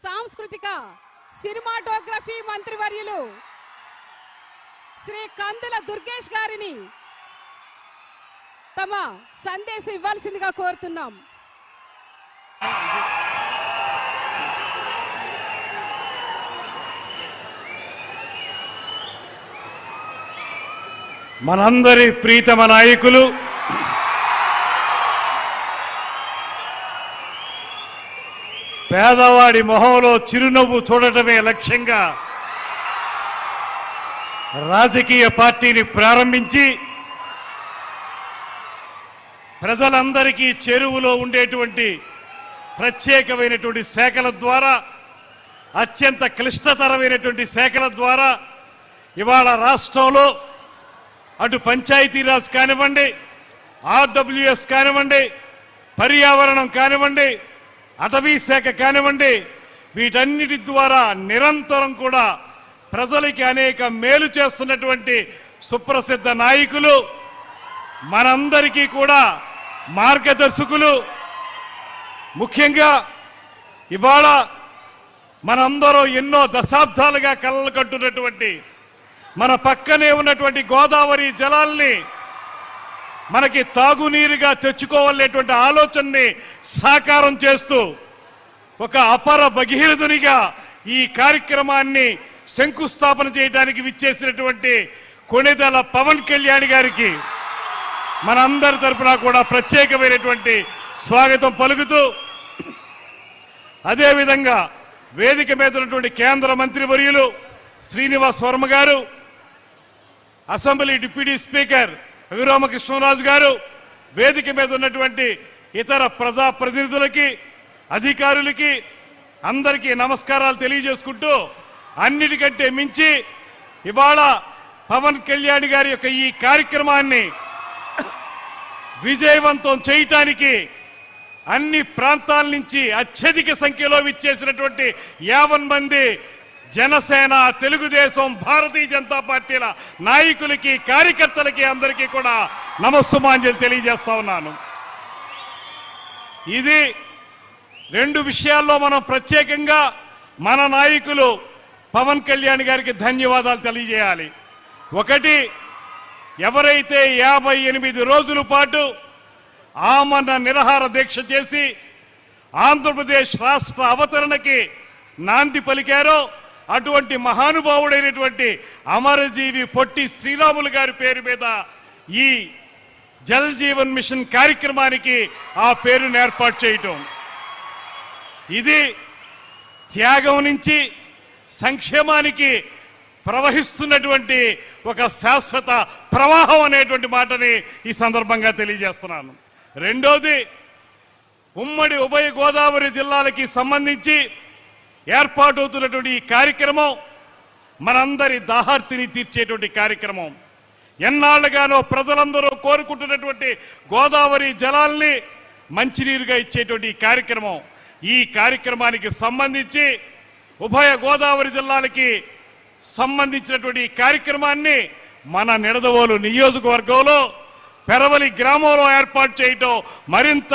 సాంస్కృతిక సినిమాటోగ్రఫీ మంత్రివర్యులు శ్రీ కందుల దుర్గేష్ గారిని తమ సందేశం ఇవ్వాల్సిందిగా కోరుతున్నాం. మనందరి ప్రీతమ నాయకులు పేదవాడి మొహంలో చిరునవ్వు చూడటమే లక్ష్యంగా రాజకీయ పార్టీని ప్రారంభించి ప్రజలందరికీ చెరువులో ఉండేటువంటి ప్రత్యేకమైనటువంటి శాఖల ద్వారా, అత్యంత క్లిష్టతరమైనటువంటి శాఖల ద్వారా ఇవాళ రాష్ట్రంలో అటు పంచాయతీరాజ్ కానివ్వండి, ఆర్డబ్ల్యూఎస్ కానివ్వండి, పర్యావరణం కానివ్వండి, అటవీ శాఖ కానివ్వండి, వీటన్నిటి ద్వారా నిరంతరం కూడా ప్రజలకి అనేక మేలు చేస్తున్నటువంటి సుప్రసిద్ధ నాయకులు, మనందరికీ కూడా మార్గదర్శకులు. ముఖ్యంగా ఇవాళ మనందరూ ఎన్నో దశాబ్దాలుగా కలలు కట్టున్నటువంటి మన పక్కనే ఉన్నటువంటి గోదావరి జలాల్ని మనకి తాగునీరుగా తెచ్చుకోవాలనేటువంటి ఆలోచనని సాకారం చేస్తూ ఒక అపర భగీరథునిగా ఈ కార్యక్రమాన్ని శంకుస్థాపన చేయడానికి విచ్చేసినటువంటి కొణిదెల పవన్ కళ్యాణ్ గారికి మనందరి తరపున కూడా ప్రత్యేకమైనటువంటి స్వాగతం పలుకుతూ, అదేవిధంగా వేదిక మీద ఉన్నటువంటి కేంద్ర మంత్రివర్యులు శ్రీనివాస్ వర్మ గారు, అసెంబ్లీ డిప్యూటీ స్పీకర్ రఘురామకృష్ణరాజు గారు, వేదిక మీద ఉన్నటువంటి ఇతర ప్రజాప్రతినిధులకి, అధికారులకి అందరికీ నమస్కారాలు తెలియజేసుకుంటూ, అన్నిటికంటే మించి ఇవాళ పవన్ కళ్యాణ్ గారి యొక్క ఈ కార్యక్రమాన్ని విజయవంతం చేయటానికి అన్ని ప్రాంతాల నుంచి అత్యధిక సంఖ్యలో విచ్చేసినటువంటి 50 మంది జనసేన, తెలుగుదేశం, భారతీయ జనతా పార్టీల నాయకులకి, కార్యకర్తలకి అందరికీ కూడా నమస్సుమాంజలి తెలియజేస్తా ఉన్నాను. ఇది 2 విషయాల్లో మనం ప్రత్యేకంగా మన నాయకులు పవన్ కళ్యాణ్ గారికి ధన్యవాదాలు తెలియజేయాలి. ఒకటి, ఎవరైతే 58 రోజుల పాటు ఆమరణ నిరాహార దీక్ష చేసి ఆంధ్రప్రదేశ్ రాష్ట్ర అవతరణకి నాంది పలికారో అటువంటి మహానుభావుడైనటువంటి అమరజీవి పొట్టి శ్రీరాములు గారి పేరు మీద ఈ జల్ జీవన్ మిషన్ కార్యక్రమానికి ఆ పేరును ఏర్పాటు చేయటం, ఇది త్యాగం నుంచి సంక్షేమానికి ప్రవహిస్తున్నటువంటి ఒక శాశ్వత ప్రవాహం అనేటువంటి మాటని ఈ సందర్భంగా తెలియజేస్తున్నాను. రెండోది, ఉమ్మడి ఉభయ గోదావరి జిల్లాలకి సంబంధించి ఏర్పాటవుతున్నటువంటి ఈ కార్యక్రమం మనందరి దాహార్తిని తీర్చేటువంటి కార్యక్రమం. ఎన్నాళ్ళుగానో ప్రజలందరూ కోరుకుంటున్నటువంటి గోదావరి జలాల్ని మంచినీరుగా ఇచ్చేటువంటి ఈ కార్యక్రమం. ఈ కార్యక్రమానికి సంబంధించి ఉభయ గోదావరి జిల్లాలకి సంబంధించినటువంటి ఈ కార్యక్రమాన్ని మన నిడదవోలు నియోజకవర్గంలో పెరవలి గ్రామంలో ఏర్పాటు చేయటం మరింత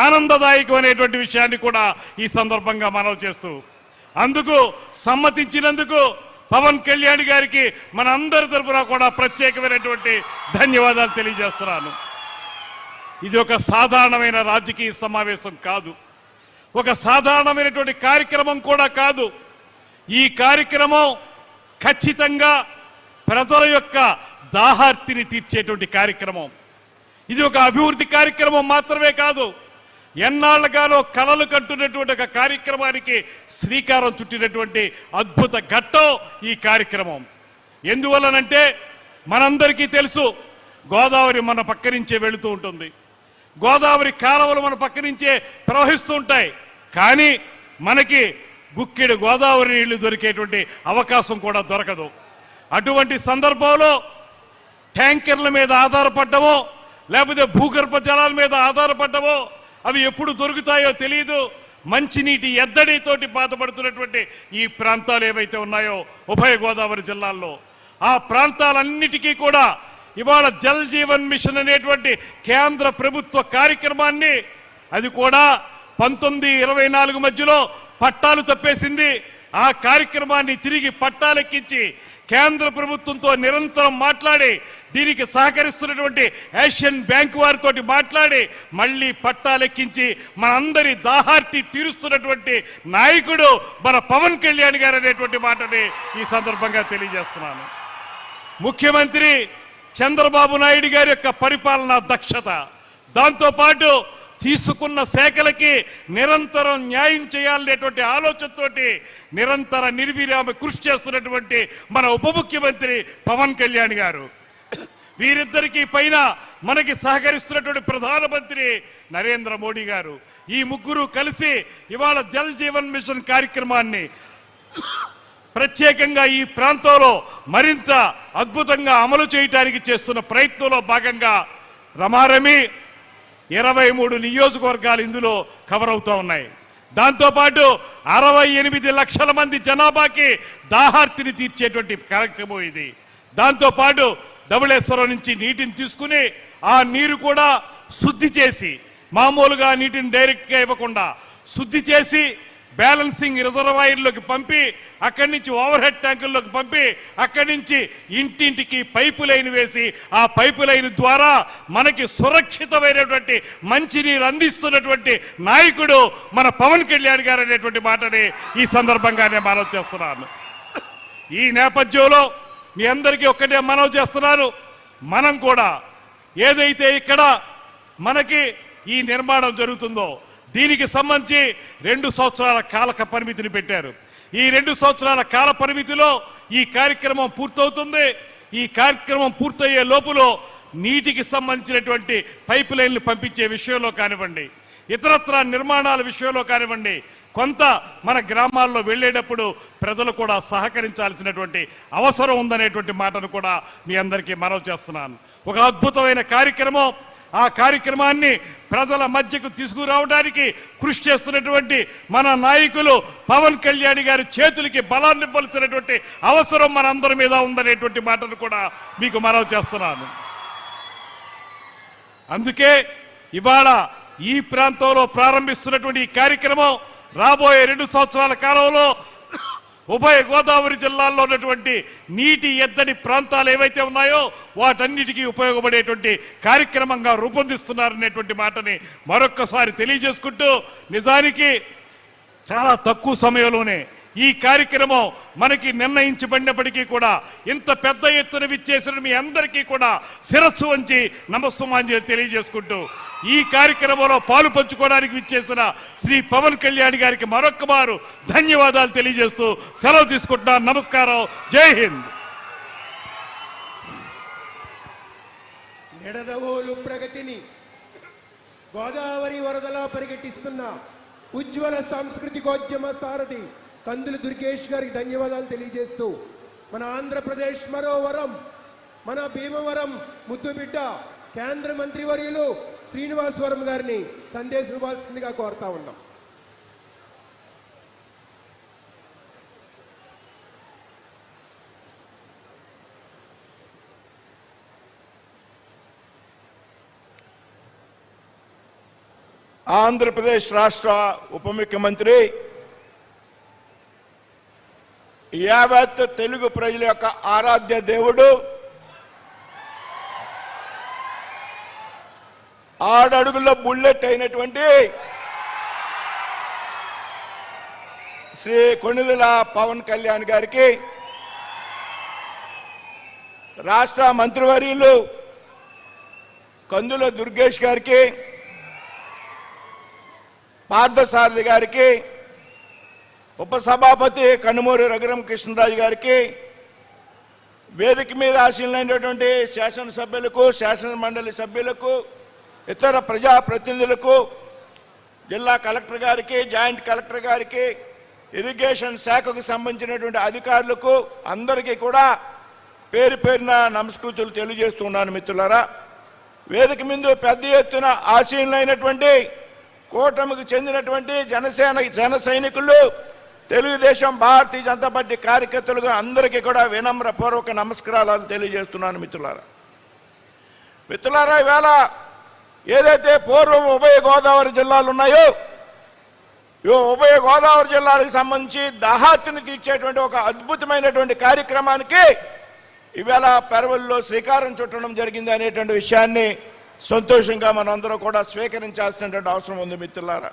ఆనందదాయకమైనటువంటి విషయాన్ని కూడా ఈ సందర్భంగా మనవి చేస్తూ, అందుకు సమ్మతించినందుకు పవన్ కళ్యాణ్ గారికి మన అందరి తరపున కూడా ప్రత్యేకమైనటువంటి ధన్యవాదాలు తెలియజేస్తున్నాను. ఇది ఒక సాధారణమైన రాజకీయ సమావేశం కాదు, ఒక సాధారణమైనటువంటి కార్యక్రమం కూడా కాదు. ఈ కార్యక్రమం ఖచ్చితంగా ప్రజల యొక్క దాహార్తిని తీర్చేటువంటి కార్యక్రమం. ఇది ఒక అభివృద్ధి కార్యక్రమం మాత్రమే కాదు, ఎన్నాళ్ళగానో కలలు కంటున్నటువంటి ఒక కార్యక్రమానికి శ్రీకారం చుట్టినటువంటి అద్భుత ఘట్టం ఈ కార్యక్రమం. ఎందువల్లనంటే మనందరికీ తెలుసు, గోదావరి మన పక్క నుంచే వెళుతూ ఉంటుంది, గోదావరి కాలువలు మన పక్క నుంచే ప్రవహిస్తూ ఉంటాయి. కానీ మనకి గుక్కెడు గోదావరి నీళ్లు దొరికేటువంటి అవకాశం కూడా దొరకదు. అటువంటి సందర్భంలో ట్యాంకర్ల మీద ఆధారపడ్డమో లేకపోతే భూగర్భ జలాల మీద ఆధారపడ్డమో అవి ఎప్పుడు దొరుకుతాయో తెలియదు. మంచినీటి ఎద్దడితోటి బాధపడుతున్నటువంటి ఈ ప్రాంతాలు ఏవైతే ఉన్నాయో ఉభయ గోదావరి జిల్లాల్లో, ఆ ప్రాంతాలన్నిటికీ కూడా ఇవాళ జల్ జీవన్ మిషన్ అనేటువంటి కేంద్ర ప్రభుత్వ కార్యక్రమాన్ని, అది కూడా 1924 మధ్యలో పట్టాలు తప్పేసింది. ఆ కార్యక్రమాన్ని తిరిగి పట్టాలెక్కించి కేంద్ర ప్రభుత్వంతో నిరంతరం మాట్లాడి దీనికి సహకరిస్తున్నటువంటి ఏషియన్ బ్యాంక్ వారితో మాట్లాడి మళ్ళీ పట్టాలెక్కించి మనందరి దాహార్తి తీరుస్తున్నటువంటి నాయకుడు మన పవన్ కళ్యాణ్ గారు అనేటువంటి మాటని ఈ సందర్భంగా తెలియజేస్తున్నాను. ముఖ్యమంత్రి చంద్రబాబు నాయుడు గారి యొక్క పరిపాలనా దక్షత, దాంతోపాటు తీసుకున్న శాఖలకి నిరంతరం న్యాయం చేయాలనేటువంటి ఆలోచనతోటి నిరంతర నిర్విరామ కృషి చేస్తున్నటువంటి మన ఉప ముఖ్యమంత్రి పవన్ కళ్యాణ్ గారు, వీరిద్దరికీ పైన మనకి సహకరిస్తున్నటువంటి ప్రధానమంత్రి నరేంద్ర మోడీ గారు, ఈ ముగ్గురు కలిసి ఇవాళ జల్ జీవన్ మిషన్ కార్యక్రమాన్ని ప్రత్యేకంగా ఈ ప్రాంతంలో మరింత అద్భుతంగా అమలు చేయడానికి చేస్తున్న ప్రయత్నంలో భాగంగా రమారమి 23 నియోజకవర్గాలు ఇందులో కవర్ అవుతూ ఉన్నాయి. దాంతోపాటు 68 లక్షల మంది జనాభాకి దాహార్తిని తీర్చేటువంటి కార్యక్రమం ఇది. దాంతోపాటు ధవళేశ్వరం నుంచి నీటిని తీసుకుని ఆ నీరు కూడా శుద్ధి చేసి, మామూలుగా నీటిని డైరెక్ట్గా ఇవ్వకుండా శుద్ధి చేసి బ్యాలెన్సింగ్ రిజర్వాయర్లోకి పంపి, అక్కడి నుంచి ఓవర్ హెడ్ ట్యాంకుల్లోకి పంపి, అక్కడి నుంచి ఇంటింటికి పైపు లైన్ వేసి ఆ పైపు లైన్ ద్వారా మనకి సురక్షితమైనటువంటి మంచినీరు అందిస్తున్నటువంటి నాయకుడు మన పవన్ కళ్యాణ్ గారు అనేటువంటి మాటని ఈ సందర్భంగా నేను మనవి చేస్తున్నాను. ఈ నేపథ్యంలో మీ అందరికీ ఒక్కటే మనవి చేస్తున్నాను, మనం కూడా ఏదైతే ఇక్కడ మనకి ఈ నిర్మాణం జరుగుతుందో దీనికి సంబంధించి 2 సంవత్సరాల కాల పరిమితిని పెట్టారు. ఈ 2 సంవత్సరాల కాల పరిమితిలో ఈ కార్యక్రమం పూర్తవుతుంది. ఈ కార్యక్రమం పూర్తయ్యే లోపులో నీటికి సంబంధించినటువంటి పైప్ లైన్లు పంపించే విషయంలో కానివ్వండి, ఇతరత్ర నిర్మాణాల విషయంలో కానివ్వండి, కొంత మన గ్రామాల్లో వెళ్ళేటప్పుడు ప్రజలు కూడా సహకరించాల్సినటువంటి అవసరం ఉందనేటువంటి మాటను కూడా మీ అందరికీ మనవి చేస్తున్నాను. ఒక అద్భుతమైన కార్యక్రమం. ఆ కార్యక్రమాన్ని ప్రజల మధ్యకు తీసుకురావడానికి కృషి చేస్తున్నటువంటి మన నాయకులు పవన్ కళ్యాణ్ గారి చేతులకి బలాన్ని ఇవ్వాల్సినటువంటి అవసరం మనందరి మీద ఉందనేటువంటి మాటను కూడా మీకు మనవి చేస్తున్నాను. అందుకే ఇవాళ ఈ ప్రాంతంలో ప్రారంభిస్తున్నటువంటి ఈ కార్యక్రమం రాబోయే 2 సంవత్సరాల కాలంలో ఉభయ గోదావరి జిల్లాల్లో ఉన్నటువంటి నీటి ఎద్దడి ప్రాంతాలు ఏవైతే ఉన్నాయో వాటన్నిటికీ ఉపయోగపడేటువంటి కార్యక్రమంగా రూపొందిస్తున్నారనేటువంటి మాటని మరొక్కసారి తెలియజేసుకుంటూ, నిజానికి చాలా తక్కువ సమయంలోనే ఈ కార్యక్రమం మనకి నిర్ణయించబడినప్పటికీ కూడా ఇంత పెద్ద ఎత్తున విచ్చేసిన మీ అందరికీ కూడా శిరస్సు వంచి నమస్సుమాంజలి తెలియజేసుకుంటూ, ఈ కార్యక్రమంలో పాలు పంచుకోవడానికి విచ్చేసిన శ్రీ పవన్ కళ్యాణ్ గారికి మరొక్క మారు ధన్యవాదాలు తెలియజేస్తూ సెలవు తీసుకుంటున్నాను. నమస్కారం. జై హింద్. నిడదవోలు ప్రగతిని గోదావరి వరదలా పరిగెట్టిస్తున్న ఉజ్వల సాంస్కృతికోద్యమ సారథి కందుల దుర్గేష్ గారికి ధన్యవాదాలు తెలియజేస్తూ, మన ఆంధ్రప్రదేశ్ మరో వరం, మన భీమవరం ముద్దుబిడ్డ కేంద్ర మంత్రి వర్యులు శ్రీనివాసవరం గారిని సందేశం ఇవ్వాల్సిందిగా కోరుతా ఉన్నాం. ఆంధ్రప్రదేశ్ రాష్ట్ర ఉప ముఖ్యమంత్రి యావత్ తెలుగు ప్రజల యొక్క ఆరాధ్య దేవుడు, 6 అడుగుల బుల్లెట్ అయినటువంటి శ్రీ కొణిదెల పవన్ కళ్యాణ్ గారికి, రాష్ట్ర మంత్రివర్యులు కందుల దుర్గేష్ గారికి, పార్థసారథి గారికి, ఉపసభాపతి కనుమూరి రఘురామ కృష్ణరాజు గారికి, వేదిక మీద ఆశీనులైనటువంటి శాసనసభ్యులకు, శాసన మండలి సభ్యులకు, ఇతర ప్రజాప్రతినిధులకు, జిల్లా కలెక్టర్ గారికి, జాయింట్ కలెక్టర్ గారికి, ఇరిగేషన్ శాఖకు సంబంధించినటువంటి అధికారులకు అందరికీ కూడా పేరు పేరున నమస్కృతులు తెలియజేస్తున్నాను. మిత్రులారా, వేదిక మీద పెద్ద ఎత్తున ఆశీనులైనటువంటి కూటమికి చెందినటువంటి జన సైనికులు, తెలుగుదేశం భారతీయ జనతా పార్టీ కార్యకర్తలకు అందరికీ కూడా వినమ్రపూర్వక నమస్కారాలు తెలియజేస్తున్నాను. మిత్రులారా, ఈవేళ ఏదైతే పూర్వం ఉభయ గోదావరి జిల్లాలు ఉన్నాయో ఉభయ గోదావరి జిల్లాలకు సంబంధించి దాహార్తిని తీర్చేటువంటి ఒక అద్భుతమైనటువంటి కార్యక్రమానికి ఇవాళ పెరవల్లో శ్రీకారం చుట్టడం జరిగింది అనేటువంటి విషయాన్ని సంతోషంగా మనందరూ కూడా స్వీకరించాల్సినటువంటి అవసరం ఉంది మిత్రులారా.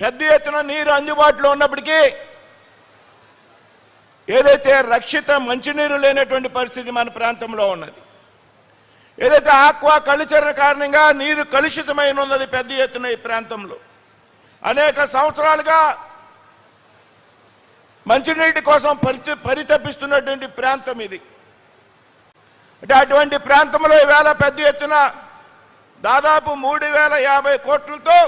పెద్ద ఎత్తున నీరు అందుబాటులో ఉన్నప్పటికీ ఏదైతే రక్షిత మంచినీరు లేనటువంటి పరిస్థితి మన ప్రాంతంలో ఉన్నది, ఏదైతే ఆక్వా కల్చర్ కారణంగా నీరు కలుషితమైన ఉన్నది పెద్ద ఎత్తున ఈ ప్రాంతంలో అనేక సంవత్సరాలుగా మంచినీటి కోసం పరితపిస్తున్నటువంటి ప్రాంతం ఇది. అంటే అటువంటి ప్రాంతంలో ఈవేళ పెద్ద ఎత్తున దాదాపు 3050 కోట్లతో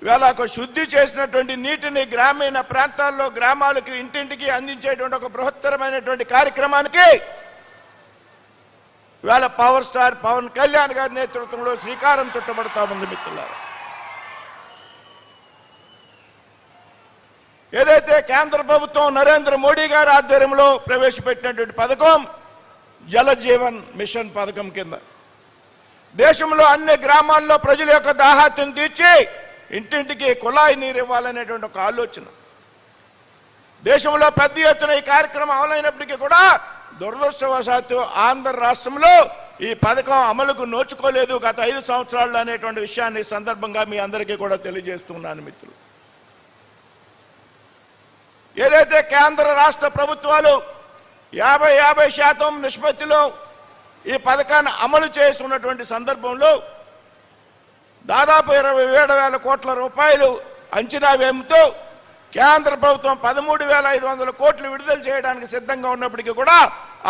ఇవాళ ఒక శుద్ధి చేసినటువంటి నీటిని గ్రామీణ ప్రాంతాల్లో గ్రామాలకు ఇంటింటికి అందించేటువంటి ఒక బృహత్తరమైనటువంటి కార్యక్రమానికి ఇవాళ పవర్ స్టార్ పవన్ కళ్యాణ్ గారి నేతృత్వంలో శ్రీకారం చుట్టబడతా ఉంది మిత్రులారా. ఏదైతే కేంద్ర ప్రభుత్వం నరేంద్ర మోడీ గారి ఆధ్వర్యంలో ప్రవేశపెట్టినటువంటి పథకం జల జీవన్ మిషన్ పథకం కింద దేశంలో అన్ని గ్రామాల్లో ప్రజల యొక్క దాహార్తిని తీర్చి ఇంటింటికి కుళాయి నీరు ఇవ్వాలనేటువంటి ఒక ఆలోచన దేశంలో పెద్ద ఎత్తున ఈ కార్యక్రమం అమలైనప్పటికీ కూడా దురదృష్టవశాత్తు ఆంధ్ర రాష్ట్రంలో ఈ పథకం అమలుకు నోచుకోలేదు గత 5 సంవత్సరాల్లో అనేటువంటి విషయాన్ని సందర్భంగా మీ అందరికీ కూడా తెలియజేస్తున్నాను మిత్రులు. ఏదైతే కేంద్ర రాష్ట్ర ప్రభుత్వాలు 50% నిష్పత్తిలో ఈ పథకాన్ని అమలు చేస్తున్నటువంటి సందర్భంలో దాదాపు 27,000 కోట్ల రూపాయలు అంచనా వ్యయంతో కేంద్ర ప్రభుత్వం 13,500 కోట్లు విడుదల చేయడానికి సిద్ధంగా ఉన్నప్పటికీ కూడా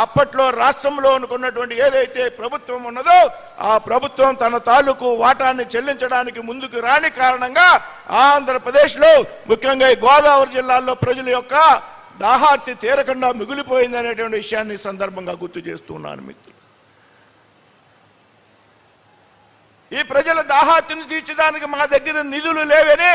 అప్పట్లో రాష్ట్రంలో అనుకున్నటువంటి ఏదైతే ప్రభుత్వం ఉన్నదో ఆ ప్రభుత్వం తన తాలూకు వాటాన్ని చెల్లించడానికి ముందుకు రాని కారణంగా ఆంధ్రప్రదేశ్లో ముఖ్యంగా ఈ గోదావరి జిల్లాల్లో ప్రజల యొక్క దాహార్తి తీరకుండా మిగిలిపోయింది అనేటువంటి విషయాన్ని సందర్భంగా గుర్తు చేస్తున్నాను మిత్రులు. ఈ ప్రజల దాహార్తిని తీర్చడానికి మా దగ్గర నిధులు లేవని